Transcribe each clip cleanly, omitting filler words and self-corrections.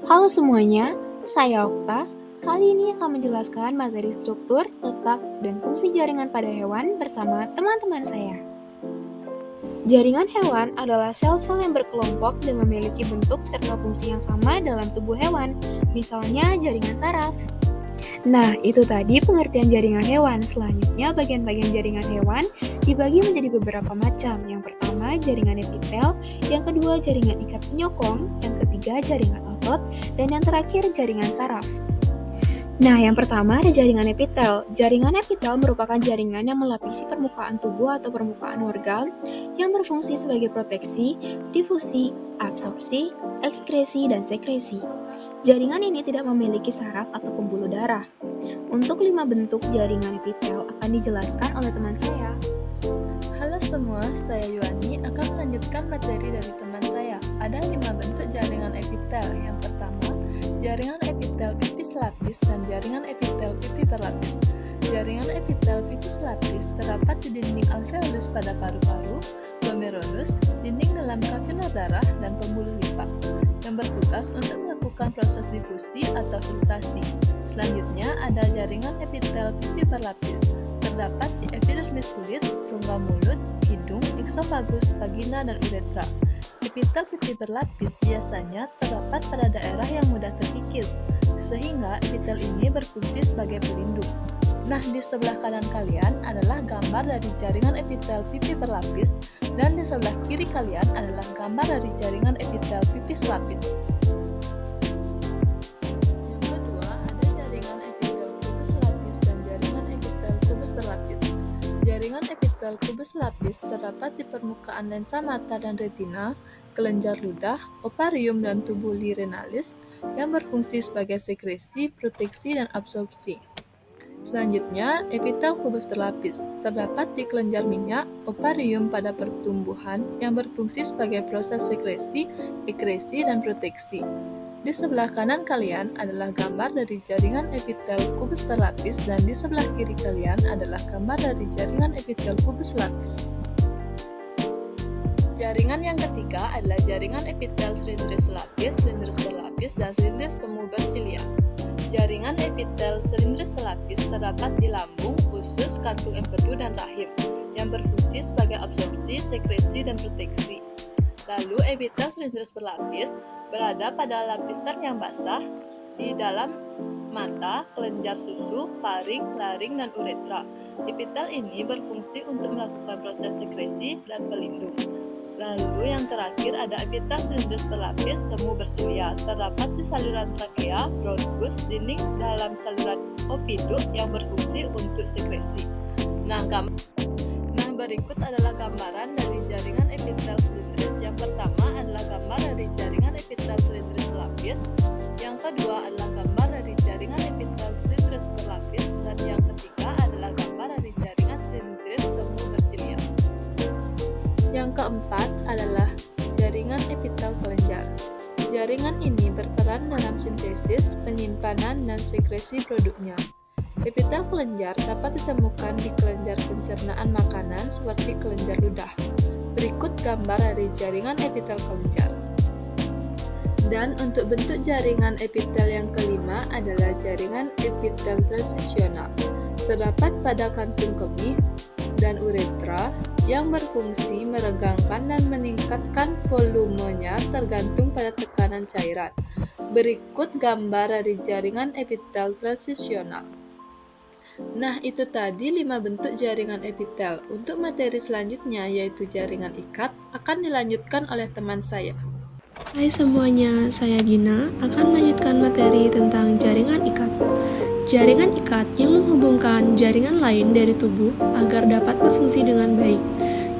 Halo semuanya, saya Okta. Kali ini akan menjelaskan materi struktur, letak, dan fungsi jaringan pada hewan bersama teman-teman saya. Jaringan hewan adalah sel-sel yang berkelompok dan memiliki bentuk serta fungsi yang sama dalam tubuh hewan, misalnya jaringan saraf. Nah, itu tadi pengertian jaringan hewan. Selanjutnya, bagian-bagian jaringan hewan dibagi menjadi beberapa macam. Yang pertama, jaringan epitel, yang kedua, jaringan ikat penyokong, yang ketiga, jaringan otot, dan yang terakhir, jaringan saraf. Nah, yang pertama ada jaringan epitel. Jaringan epitel merupakan jaringan yang melapisi permukaan tubuh atau permukaan organ yang berfungsi sebagai proteksi, difusi, absorpsi, ekskresi, dan sekresi. Jaringan ini tidak memiliki saraf atau pembuluh darah. Untuk 5 bentuk jaringan epitel akan dijelaskan oleh teman saya. Halo semua, saya Yuani akan melanjutkan materi dari teman saya. Ada 5 bentuk jaringan epitel. Yang pertama, jaringan epitel pipi selapis dan jaringan epitel pipi berlapis. Jaringan epitel pipi selapis terdapat di dinding alveolus pada paru-paru, glomerulus, dinding dalam kapiler darah, dan pembuluh limpa, yang bertugas untuk melakukan proses difusi atau filtrasi. Selanjutnya ada jaringan epitel pipi berlapis. Terdapat di epidermis kulit, rongga mulut, hidung, eksofagus, vagina, dan uretra. Epitel pipi berlapis biasanya terdapat pada daerah yang mudah terkikis, sehingga epitel ini berfungsi sebagai pelindung. Nah, di sebelah kanan kalian adalah gambar dari jaringan epitel pipi berlapis, dan di sebelah kiri kalian adalah gambar dari jaringan epitel pipi selapis. Jaringan epitel kubus lapis terdapat di permukaan lensa mata dan retina, kelenjar ludah, ovarium, dan tubuli renalis yang berfungsi sebagai sekresi, proteksi, dan absorpsi. Selanjutnya, epitel kubus berlapis terdapat di kelenjar minyak, ovarium pada pertumbuhan yang berfungsi sebagai proses sekresi, ekresi, dan proteksi. Di sebelah kanan kalian adalah gambar dari jaringan epitel kubus berlapis dan di sebelah kiri kalian adalah gambar dari jaringan epitel kubus lapis. Jaringan yang ketiga adalah jaringan epitel silindris selapis, silindris berlapis, dan silindris semu bersilia. Jaringan epitel silindris selapis terdapat di lambung, usus, kantung empedu, dan rahim, yang berfungsi sebagai absorpsi, sekresi, dan proteksi. Lalu epitel silindris berlapis berada pada lapisan yang basah di dalam mata, kelenjar susu, paring, laring, dan uretra. Epitel ini berfungsi untuk melakukan proses sekresi dan pelindung. Lalu yang terakhir ada epitel silindris berlapis semu bersilia, terdapat di saluran trakea, bronkus, dinding dalam saluran opiduk yang berfungsi untuk sekresi. Berikut adalah gambaran dari jaringan epitel silindris. Yang pertama adalah gambar dari jaringan epitel silindris selapis, yang kedua adalah gambar dari jaringan epitel silindris berlapis, dan yang ketiga adalah gambar dari jaringan silindris semu bersilia. Yang keempat adalah jaringan epitel kelenjar. Jaringan ini berperan dalam sintesis, penyimpanan, dan sekresi produknya. Epitel kelenjar dapat ditemukan di kelenjar pencernaan makanan seperti kelenjar ludah. Berikut gambar dari jaringan epitel kelenjar. Dan untuk bentuk jaringan epitel yang kelima adalah jaringan epitel transisional. Terdapat pada kantung kemih dan uretra yang berfungsi meregangkan dan meningkatkan volumenya tergantung pada tekanan cairan. Berikut gambar dari jaringan epitel transisional. Nah, itu tadi 5 bentuk jaringan epitel. Untuk materi selanjutnya, yaitu jaringan ikat, akan dilanjutkan oleh teman saya. Hai semuanya, saya Gina akan melanjutkan materi tentang jaringan ikat. Jaringan ikat yang menghubungkan jaringan lain dari tubuh agar dapat berfungsi dengan baik.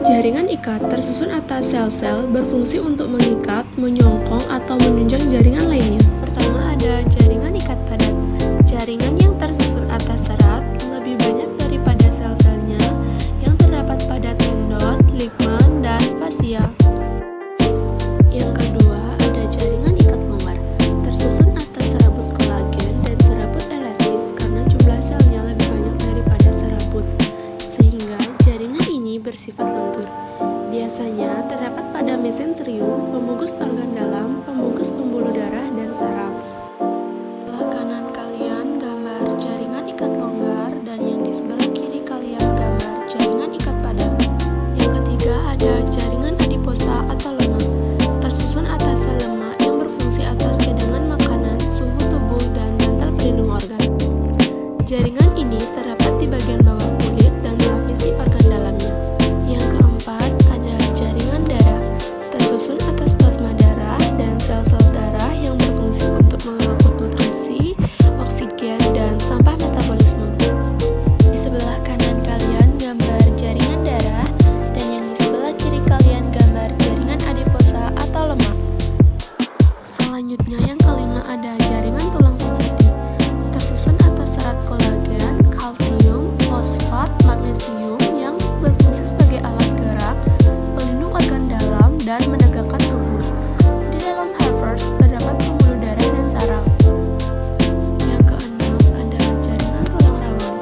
Jaringan ikat tersusun atas sel-sel berfungsi untuk mengikat, menyongkong, atau menunjang jaringan lainnya. Pertama ada jaringan ikat padat. Jaringan yang tersusun atas serat lebih banyak daripada sel-selnya yang terdapat pada tendon, ligmen, dan fascia. Yang kedua ada jaringan ikat longgar. Tersusun atas serabut kolagen dan serabut elastis karena jumlah selnya lebih banyak daripada serabut, sehingga jaringan ini bersifat lentur. Biasanya terdapat ada mesenterium, pembungkus organ dalam, pembungkus pembuluh darah, dan saraf. Sebelah kanan kalian gambar jaringan ikat longgar, dan yang di sebelah kiri kalian gambar jaringan ikat padat. Yang ketiga ada jaringan adiposa atau lemak, tersusun atas sel lemak yang berfungsi atas cadangan makanan, suhu tubuh, dan bantal pelindung organ. Jaringan ini terdapat di bagian bawah kulit dan melapisi organ dalamnya. Yang keempat ada jaringan darah, tersusun atas plasma darah dan sel-sel darah yang berfungsi untuk mengangkut nutrisi, oksigen, dan sampah metabolisme. Di sebelah kanan kalian gambar jaringan darah, dan yang di sebelah kiri kalian gambar jaringan adiposa atau lemak. Selanjutnya yang kelima ada jaringan tulang sejati, tersusun atas serat kolagen, kalsium, fosfat, magnesium yang berfungsi sebagai alat gerak, pelindung organ dalam, dan menegakkan tubuh. Di dalam Harvard terdapat pembuluh darah dan saraf. Yang keenam ada jaringan tulang rawan,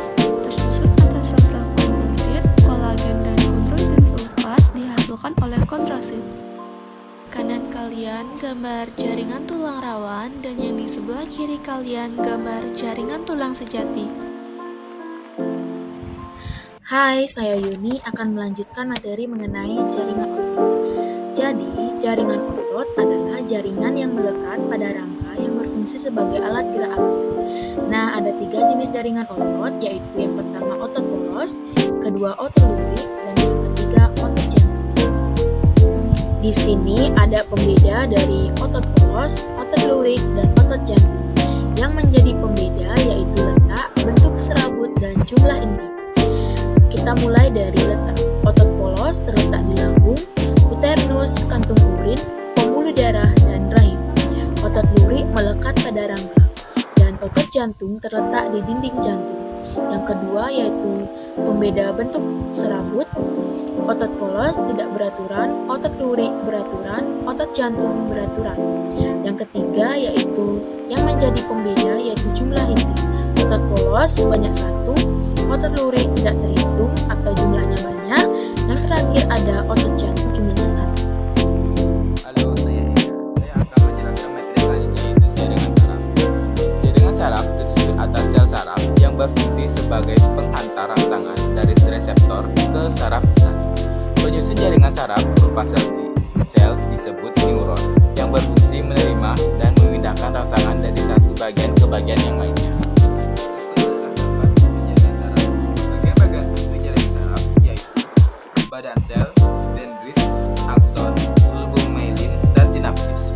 tersusun atas sel-sel konvulsit, kolagen, dan kondroitin sulfat dihasilkan oleh kontrasit. Kanan kalian gambar jaringan tulang rawan, dan yang di sebelah kiri kalian gambar jaringan tulang sejati. Hai, saya Yuni akan melanjutkan materi mengenai jaringan otot. Jadi, jaringan otot adalah jaringan yang melekat pada rangka yang berfungsi sebagai alat gerak aktif. Nah, ada 3 jenis jaringan otot, yaitu yang pertama otot polos, kedua otot lurik, dan yang ketiga otot jantung. Di sini ada pembeda dari otot polos, otot lurik, dan otot jantung. Yang menjadi pembeda yaitu letak, bentuk serabut, dan jumlah inti. Kita mulai dari letak. Otot polos terletak di lambung, uternus, kantung urin, pembuluh darah, dan rahim. Otot lurik melekat pada rangka, dan otot jantung terletak di dinding jantung. Yang kedua yaitu pembeda bentuk serabut. Otot polos tidak beraturan, otot lurik beraturan, otot jantung beraturan. Yang ketiga yaitu yang menjadi pembeda yaitu jumlah inti. Otot polos banyak 1, otot lurik tidak terhitung atau jumlahnya banyak. Yang terakhir ada otot jantung jumlahnya 1. Halo, saya Eka. Saya akan menjelaskan materi selanjutnya yaitu jaringan saraf. Jaringan saraf tersusun atas sel saraf yang berfungsi sebagai penghantar rangsangan dari reseptor ke saraf pusat. Penyusun jaringan saraf berupa sel disebut neuron yang berfungsi menerima dan memindahkan rangsangan dari satu bagian ke bagian yang lainnya. Bagian-bagian struktur jaringan saraf yaitu badan sel, dendrit, akson, selubung myelin, dan sinapsis.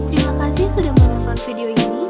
Terima kasih sudah menonton video ini.